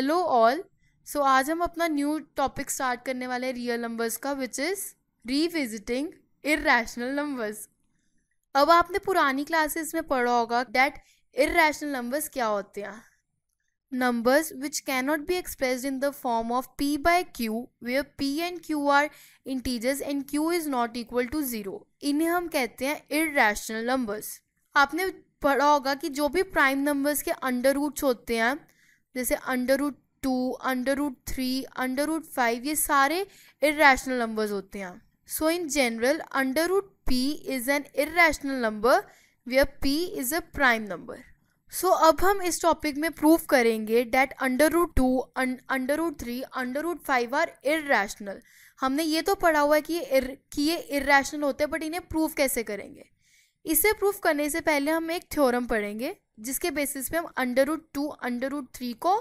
Hello all. सो आज हम अपना न्यू टॉपिक स्टार्ट करने वाले हैं रियल नंबर्स का, which is revisiting irrational numbers. अब आपने पुरानी क्लासेस में पढ़ा होगा दैट इर्रेशनल नंबर्स क्या होते हैं। Numbers which cannot be expressed in the form of p by q, where p and q are integers and q is not equal to 0, इन्हें हम कहते हैं इर्रेशनल नंबर्स। आपने पढ़ा होगा कि जो भी प्राइम नंबर्स के अंडर रूट्स होते हैं, जैसे √2, √3, √5, ये सारे इर्रेशनल नंबर्स होते हैं। So in general √p is an irrational number where p is a prime number. So अब हम इस टॉपिक में प्रूव करेंगे दैट √2, √3, √5 आर इर्रेशनल। हमने ये तो पढ़ा हुआ है कि ये इर्रेशनल होते हैं, बट इन्हें प्रूव कैसे करेंगे। इसे प्रूव करने से पहले हम एक थ्योरम पढ़ेंगे जिसके बेसिस पे हम √2, √3 को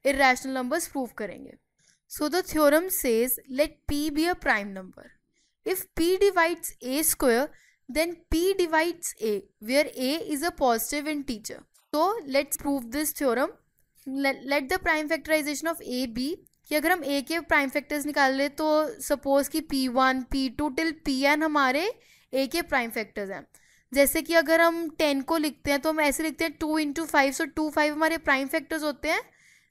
इर्रेशनल नंबर्स प्रूव करेंगे। So the theorem says late p be a prime number. If p divides a square then p divides a, where a is a positive integer. So let's prove this theorem. Let the prime factorization of a be कि अगर हम a के prime factors निकाल ले तो suppose कि p1, p2 till pn हमारे a के प्राइम फैक्टर्स हैं। जैसे कि अगर हम 10 को लिखते हैं तो हम ऐसे लिखते हैं 2 × 5, सो 2, 5 हमारे प्राइम फैक्टर्स होते हैं।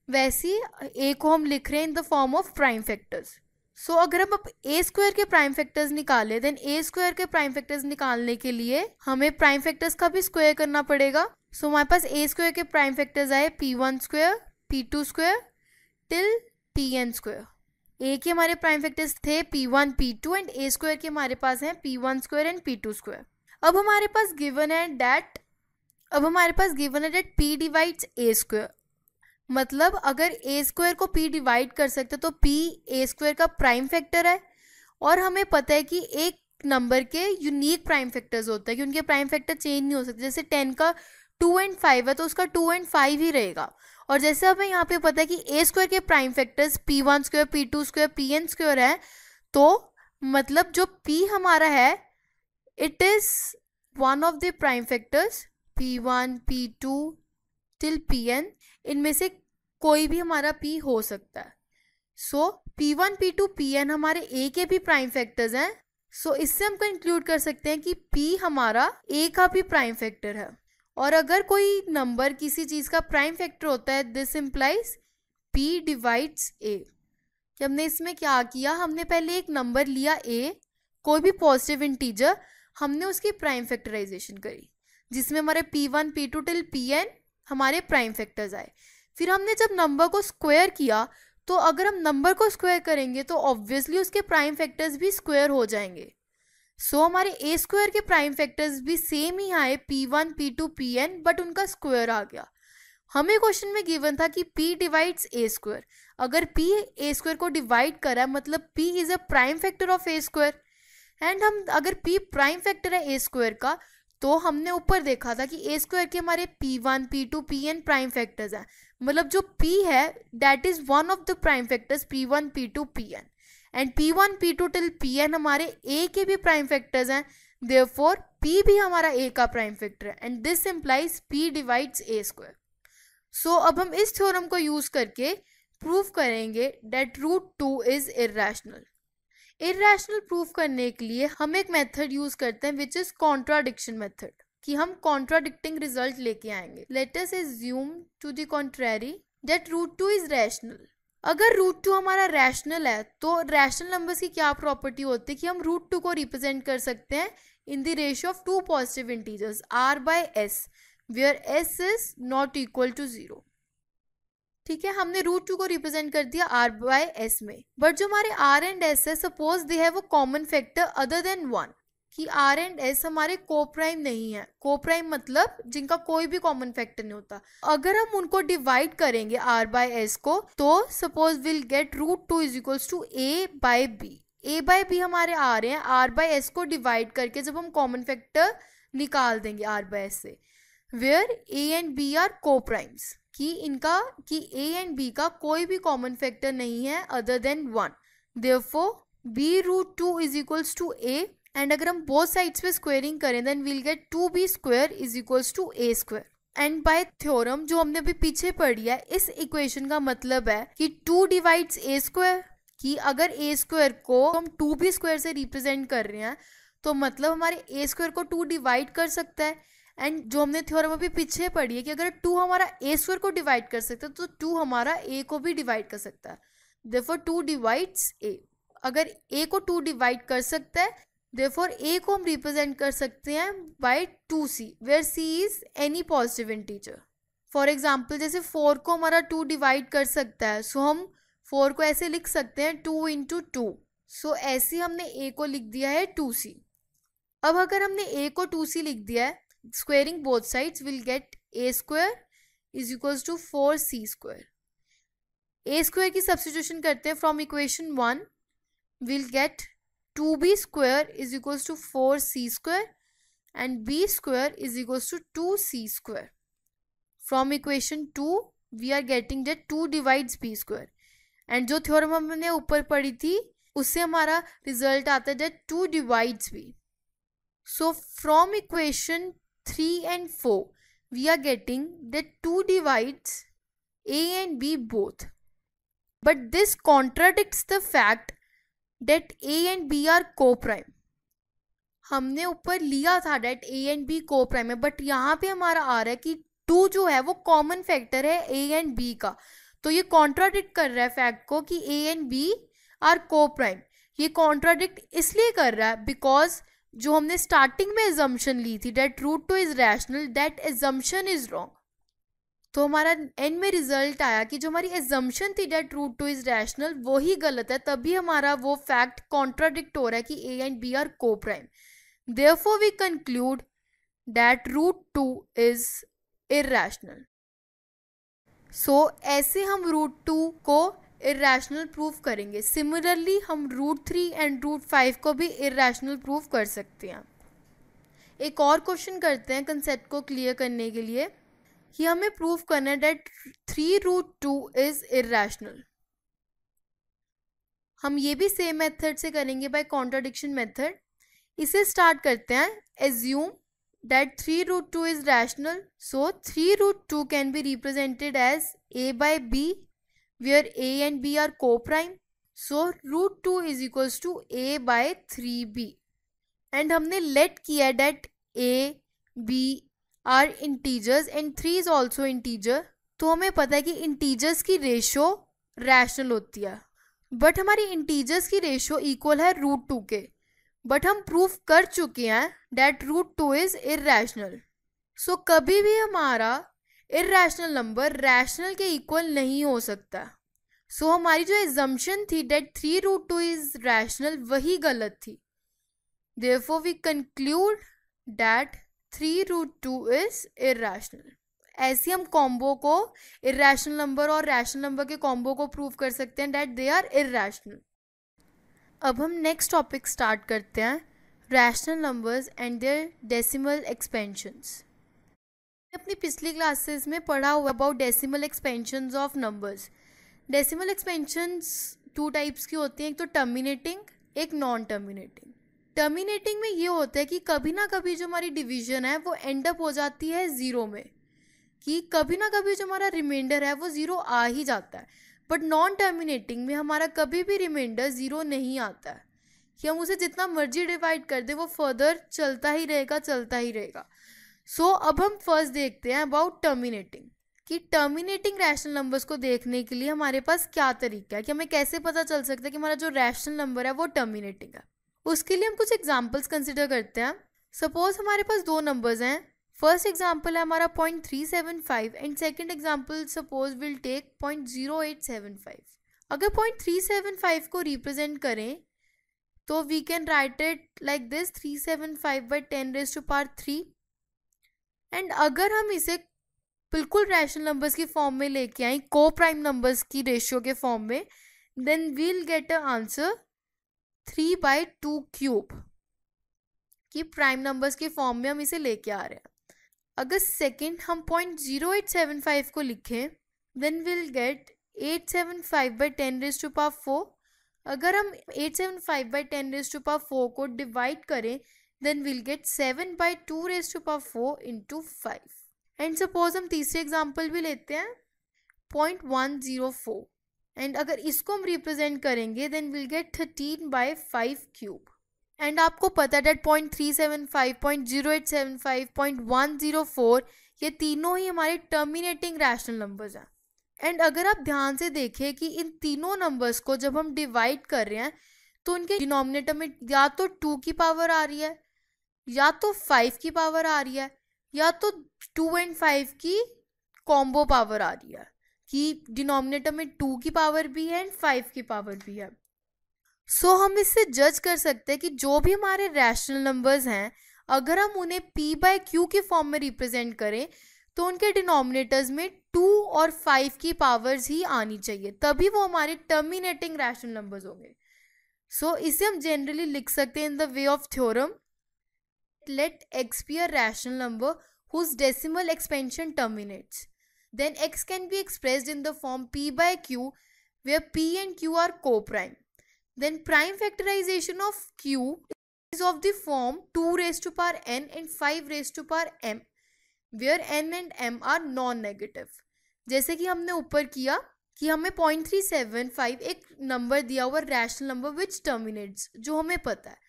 वैसे ही a को हम लिख रहे हैं in the form of prime factors. So अगर हम अब ए स्क्वायर के प्राइम फैक्टर्स निकालें, देन ए स्क्वायर के प्राइम फैक्टर्स निकालने के लिए हमें प्राइम फैक्टर्स का भी स्क्वायर करना पड़ेगा। सो हमारे पास ए स्क्वायर के प्राइम फैक्टर्स आए p1 square, p2 square till pn square. A के हमारे प्राइम फैक्टर्स थे p1, p2 and A square के हमारे पास हैं p1 square and p2 square. अब हमारे पास गिवन है that p divides A square. मतलब अगर ए स्क्वायर को p डिवाइड कर सकते तो p ए स्क्वायर का प्राइम फैक्टर है, और हमें पता है कि एक नंबर के यूनिक प्राइम फैक्टर्स होते हैं कि उनके प्राइम फैक्टर चेंज नहीं हो सकते। जैसे 10 का 2 एंड 5 है तो उसका 2 एंड 5 ही रहेगा। और जैसे हमें यहाँ पे पता है कि ए स्क्वायर के prime factors p1 square, p2 square, pn square है, तो मतलब जो p हमारा है it is one of the prime factors p1, p2 till pn। इनमें से कोई भी हमारा p हो सकता है। सो p1, p2, pn हमारे a के भी प्राइम फैक्टर्स हैं। सो इससे हम कंक्लूड कर सकते हैं कि p हमारा a का भी प्राइम फैक्टर है। और अगर कोई नंबर किसी चीज़ का प्राइम फैक्टर होता है, this implies p divides a। कि हमने इसमें क्या किया, हमने पहले एक नंबर लिया a, कोई भी पॉजिटिव इंटीजर, हमने उसकी प्राइम फैक्टराइजेशन करी जिसमें हमारे p1, p2 टिल pn हमारे प्राइम फैक्टर्स आए। फिर हमने जब नंबर को स्क्वायर किया, तो अगर हम नंबर को स्क्वायर करेंगे तो ऑब्वियसली उसके प्राइम फैक्टर्स भी स्क्वायर हो जाएंगे। सो हमारे ए स्क्वायर के प्राइम फैक्टर्स भी सेम ही आए p1, p2, pn, बट उनका स्क्वायर आ गया। हमें क्वेश्चन में गिवन था कि p डिवाइड्स ए स्क्वायर। अगर p ए स्क्वायर को डिवाइड करा मतलब p is a prime factor of A square. And हम अगर p प्राइम फैक्टर है ए स्क्वायर का, तो हमने ऊपर देखा था कि ए स्क्वायर के हमारे p1, p2, pn prime factors हैं। मतलब जो p है that is one of the prime factors p1, p2, pn, and p1, p2 till pn हमारे a के भी प्राइम फैक्टर्स हैं। देयरफॉर p भी हमारा a का प्राइम फैक्टर है, and this implies p divides a square. So अब हम इस थ्योरम को यूज करके प्रूव करेंगे that √2 is irrational. Irrational proof करने के लिए हम एक मेथड यूज करते हैं विच इज कॉन्ट्राडिक्शन मेथड, कि हम कॉन्ट्राडिक्टिंग रिजल्ट लेके आएंगे। Let us assume to the contrary that √2 is rational. अगर √2 हमारा रैशनल है तो रैशनल नंबर्स की क्या प्रॉपर्टी होती है कि हम √2 को रिप्रेजेंट कर सकते हैं in the ratio of two positive integers r/s, where s is not equal to 0। ठीक है, हमने √2 को रिप्रेजेंट कर दिया r/s में। बट जो हमारे r एंड s है, suppose they have a common factor other than 1, कि r एंड s हमारे कोप्राइम नहीं है। कोप्राइम मतलब जिनका कोई भी कॉमन फैक्टर नहीं होता। अगर हम उनको डिवाइड करेंगे r/s को, तो suppose will get √2 is equals to a/b। a/b हमारे आ रहे हैं, r/s को डिवाइड करके जब हम कॉमन फैक्टर निकाल देंगे r/s से, where a and b are coprimes, कि a एंड b का कोई भी कॉमन फैक्टर नहीं है other than 1। Therefore b√2 is equals to a, and अगर हम बोथ साइड्स पे स्क्वेयरिंग करें then will get 2b square is equals to a square. And by theorem जो हमने अभी पीछे पढ़ी है, इस इक्वेशन का मतलब है कि 2 डिवाइड्स ए स्क्वायर, कि अगर ए स्क्वायर को हम 2b स्क्वायर से रिप्रेजेंट कर रहे हैं तो मतलब हमारे ए स्क्वायर को 2 डिवाइड कर सकता है। एंड जो हमने थ्योरम अभी पीछे पढ़ी है कि अगर 2 हमारा ए स्क्वायर को डिवाइड कर सकता है तो 2 हमारा ए को भी डिवाइड कर सकता है। देयरफॉर 2 डिवाइड्स ए। अगर ए को 2 डिवाइड कर सकता है, देयरफॉर ए को हम रिप्रेजेंट कर सकते हैं by 2c, where c is any positive integer. For example जैसे 4 को हमारा 2 डिवाइड कर सकता है, सो हम 4 को ऐसे लिख सकते हैं 2 इंटू 2। सो ऐसे हमने a को लिख दिया है 2c। अब अगर हमने a को 2c लिख दिया है, squaring both sides will get a square is equals to 4c square. a square की सब्स्टिट्यूशन करते हैं from equation 1, will get 2b square is equals to 4c square and b square is equals to 2c square. From equation 2 we are getting that 2 divides b square, and जो theorem हमने ऊपर पढ़ी थी उससे हमारा result आता है that 2 divides b। So from equation 3 and 4 we are getting that 2 divides a and b both, but this contradicts the fact that a and b are co-prime। हमने ऊपर लिया था that a and b co-prime है, but यहाँ पे हमारा आ रहा है कि 2 जो है वो कॉमन फैक्टर है a and b का, तो ये कॉन्ट्राडिक्ट कर रहा है फैक्ट को कि a and b are co-prime। ये कॉन्ट्राडिक्ट इसलिए कर रहा है बिकॉज जो हमने स्टार्टिंग में एजम्पशन ली थी that root 2 is rational, that assumption is wrong. तो हमारा एंड में रिजल्ट आया कि जो हमारी एजम्पशन थी दैट रूट 2 इज रैशनल वो ही गलत है, तभी हमारा वो फैक्ट कॉन्ट्राडिक्ट हो रहा है कि A and B are coprime. Therefore we conclude that root 2 is irrational. So ऐसे हम रूट 2 को इरैशनल प्रूव करेंगे। सिमिलरली हम रूट 3 एंड रूट 5 को भी इरैशनल प्रूव कर सकते हैं। एक और क्वेश्चन करते हैं कंसेप्ट को क्लियर करने के लिए कि हमें प्रूव करना है दैट 3 रूट 2 इज इरैशनल। हम ये भी सेम मेथड से करेंगे बाय कॉन्ट्राडिक्शन मेथड। इसे स्टार्ट करते हैं। Assume that 3 root 2 is rational, so 3 root 2 can be represented as a by b where a and b are co-prime, so root 2 is equals to a by 3b, and हमने let किया that a b are integers and 3 is also integer, तो हमें पता है कि integers की ratio rational होती है, बट हमारी integers की रेशो इक्वल है रूट 2 के, बट हम प्रूफ कर चुके हैं that रूट 2 इज इरैशनल। सो कभी भी हमारा इरैशनल नंबर रैशनल के इक्वल नहीं हो सकता। सो हमारी जो एजम्पशन थी दैट 3 रूट 2 इज रैशनल वही गलत थी। Therefore we conclude that 3 root 2 is irrational. ऐसे हम कॉम्बो को इरैशनल नंबर और रैशनल नंबर के कॉम्बो को प्रूव कर सकते हैं दैट दे आर इरैशनल। अब हम नेक्स्ट टॉपिक स्टार्ट करते हैं, rational numbers and their decimal expansions. अपनी पिछली क्लासेस में पढ़ा हुआ about decimal expansions of numbers. Decimal expansions 2 types की होती हैं, एक तो टर्मिनेटिंग, एक नॉन टर्मिनेटिंग। टर्मिनेटिंग में ये होता है कि कभी ना कभी जो हमारी डिवीजन है वो एंड अप हो जाती है 0 में, कि कभी ना कभी जो हमारा रिमाइंडर है वो 0 आ ही जाता है। बट नॉन टर्मिनेटिंग में हमारा कभी भी रिमाइंडर 0 नहीं आता है, कि हम उसे जितना मर्जी डिवाइड कर दे वो फर्दर चलता ही रहेगा। सो अब हम फर्स्ट देखते हैं अबाउट टर्मिनेटिंग, कि टर्मिनेटिंग रैशनल नंबर्स को देखने के लिए हमारे पास क्या तरीका है, कि हमें कैसे पता चल सकता है कि हमारा जो रैशनल नंबर है वो टर्मिनेटिंग है। उसके लिए हम कुछ एग्जांपल्स कंसिडर करते हैं। सपोज हमारे पास 2 नंबर्स हैं। फर्स्ट एग्जांपल है हमारा 0.375 and second example suppose will take 0.0875। अगर 0.375 को रिप्रेजेंट करें तो we can write it like this, 375 by 10⁻³ and अगर हम इसे बिल्कुल रैशनल नंबर्स की फॉर्म में लेके आए, को प्राइम नंबर्स की रेशियो के फॉर्म में, then we'll get a answer 3/2³ कि प्राइम नंबर्स के फॉर्म में हम इसे लेके आ रहे हैं। अगर सेकंड हम 0.0875 को लिखें, देन वील गेट 875 by 10⁻⁴। अगर हम 875 by 10⁻⁴ को डिवाइड करें, then we'll get 7/2⁴ into 5. And suppose हम तीसरे एग्जाम्पल भी लेते हैं 0.104 एंड अगर इसको हम रिप्रेजेंट करेंगे then will get 13/5 cube. And आपको पता है डेट 0.375, 0.0875, 0.104 ये तीनों ही हमारे टर्मिनेटिंग रैशनल नंबर्स हैं। एंड अगर आप ध्यान से देखें कि इन तीनों नंबर्स को जब हम डिवाइड कर रहे हैं तो उनके डिनोमिनेटर में या तो 2 की पावर आ रही है, या तो 5 की पावर आ रही है, या तो 2 and 5 की कॉम्बो पावर आ रही है कि डिनोमिनेटर में 2 की पावर भी है एंड 5 की पावर भी है। सो हम इससे जज कर सकते हैं कि जो भी हमारे रैशनल नंबर्स हैं अगर हम उन्हें p/q के फॉर्म में रिप्रेजेंट करें तो उनके डिनोमिनेटर्स में 2 और 5 की पावर्स ही आनी चाहिए, तभी वो हमारे टर्मिनेटिंग रैशनल नंबर्स होंगे। सो इसे हम जनरली लिख सकते हैं in the way of theorem, let x be a rational number whose decimal expansion terminates. Then x can be expressed in the form p/q where p and q are co-prime. Then prime factorization of q is of the form 2 raised to power n and 5 raised to power m where n and m are non-negative. जैसे कि हमने ऊपर किया कि हमें 0.375 एक number दिया हुआ रैशनल नंबर विच टर्मिनेट्स, जो हमें पता है,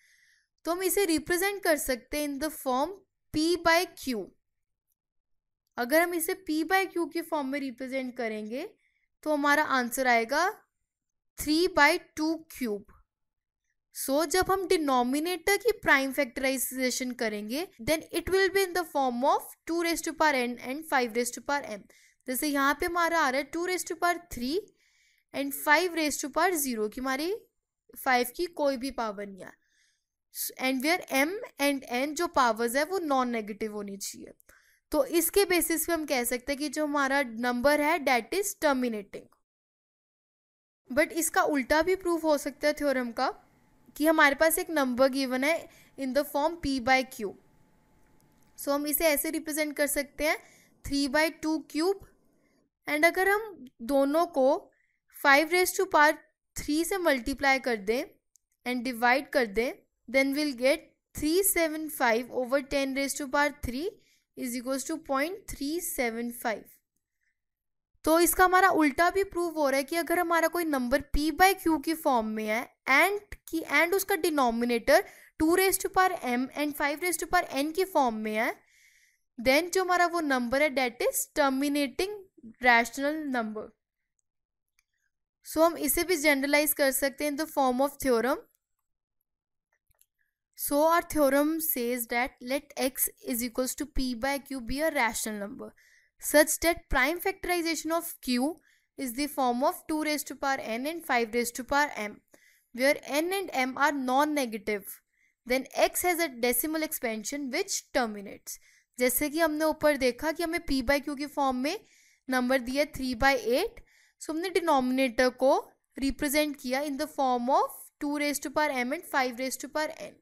तो हम इसे रिप्रेजेंट कर सकते हैं इन द फॉर्म p/q। अगर हम इसे p/q की फॉर्म में रिप्रेजेंट करेंगे तो हमारा आंसर आएगा 3/2 क्यूब। सो जब हम डिनोमिनेटर की प्राइम फैक्टराइजेशन करेंगे then it will be in the form of 2 raised to power n and 5 raised to power m। जैसे यहाँ पे हमारा आ रहा है 2 raised to power 3 and 5 raised to power 0 कि हमारी 5 की कोई भी पावर नहीं है, and where m and n जो पावर्स है वो नॉन नेगेटिव होनी चाहिए। तो इसके बेसिस पे हम कह सकते हैं कि जो हमारा नंबर है डेट इज टर्मिनेटिंग। बट इसका उल्टा भी प्रूफ हो सकता है थ्योरम का कि हमारे पास एक नंबर गिवन है इन द फॉर्म p/q। सो हम इसे ऐसे रिप्रेजेंट कर सकते हैं 3/2 क्यूब, एंड अगर हम दोनों को 5 raised to power 3 से मल्टीप्लाई कर दें एंड डिवाइड कर दें then we'll get 375 over 10 raised to power 3 is equals to 0.375। तो इसका हमारा उल्टा भी प्रूव हो रहा है कि अगर हमारा कोई नंबर p/q की फॉर्म में है एंड उसका denominator 2 raised to power m and 5 raised to power n की फॉर्म में है देन जो हमारा वो नंबर है that is terminating rational number. So हम इसे भी जनरलाइज कर सकते हैं in the form of theorem. So our theorem says that let x is equals to p/q be a rational number such that prime factorization of q is the form of 2 raised to power n and 5 raised to power m where n and m are non-negative, then x has a decimal expansion which terminates। जैसे कि हमने ऊपर देखा कि हमें p/q की form में number दिया 3/8, सो हमने डिनोमिनेटर को रिप्रेजेंट किया इन the form of 2 raised to power m and 5 raised to power n,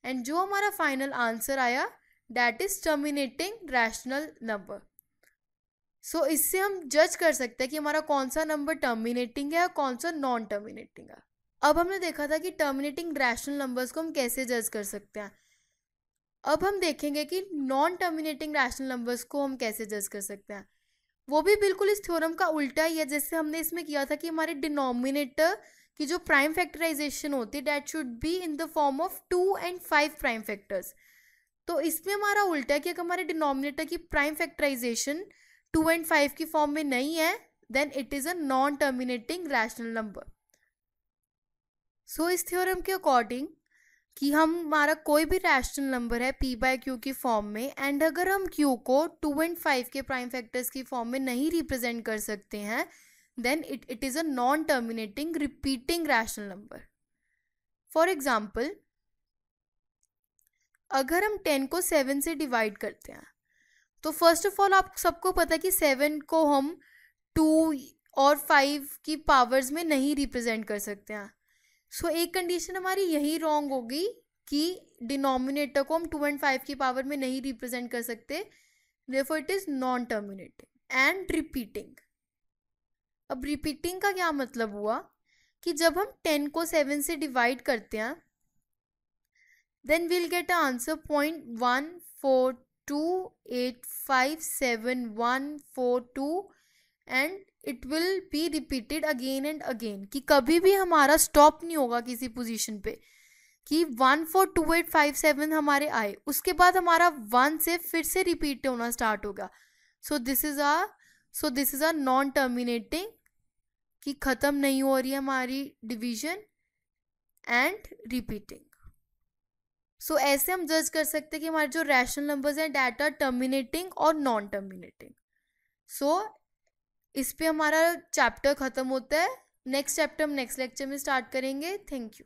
and जो हमारा फाइनल आंसर आया that is terminating rational number. So इससे हम जज कर सकते हैं कि हमारा कौन सा नंबर टर्मिनेटिंग है और कौन सा नॉन टर्मिनेटिंग है। अब हमने देखा था कि टर्मिनेटिंग रैशनल नंबर्स को हम कैसे जज कर सकते हैं। अब हम देखेंगे कि नॉन टर्मिनेटिंग रैशनल नंबर्स को हम कैसे जज कर सकते हैं। वो भी बिल्कुल इस थ्योरम का उल्टा ही है जैसे हमने इसमें किया था कि हमारे डिनोमिनेटर कि जो प्राइम फैक्टराइजेशन होती है that should be in the form of 2 and 5 prime factors. तो इसमें हमारा उल्टा है कि अगर हमारे डिनोमिनेटर की प्राइम फैक्टराइजेशन 2 and 5 की फॉर्म में नहीं है then it is a non terminating rational number. So इस थ्योरम के अकॉर्डिंग कि हमारा कोई भी रैशनल नंबर है p/q की फॉर्म में एंड अगर हम q को 2 and 5 के प्राइम फैक्टर्स की फॉर्म में नहीं रिप्रेजेंट कर सकते हैं then it is a non-terminating repeating rational number. For example, अगर हम 10 को 7 से डिवाइड करते हैं तो फर्स्ट ऑफ ऑल आप सबको पता है कि 7 को हम 2 और 5 की पावर्स में नहीं रिप्रेजेंट कर सकते हैं। सो एक कंडीशन हमारी यही रॉन्ग होगी कि डिनोमिनेटर को हम 2 and 5 की पावर में नहीं रिप्रेजेंट कर सकते, therefore it is non-terminating and repeating। अब रिपीटिंग का क्या मतलब हुआ कि जब हम 10 को 7 से डिवाइड करते हैं then we'll get answer 0.142 2857142 and it will be repeated again and again, कि कभी भी हमारा स्टॉप नहीं होगा किसी पोजीशन पे, कि 142857 हमारे आए, उसके बाद हमारा 1 से फिर से रिपीट होना स्टार्ट होगा. So this is a non terminating, कि खत्म नहीं हो रही है हमारी डिवीजन, एंड रिपीटिंग. सो ऐसे हम जज कर सकते हैं कि हमारे जो रैशनल नंबर्स हैं दैट आर टर्मिनेटिंग और नॉन टर्मिनेटिंग. सो इस पे हमारा चैप्टर खत्म होता है. नेक्स्ट चैप्टर हम नेक्स्ट लेक्चर में स्टार्ट करेंगे. Thank you.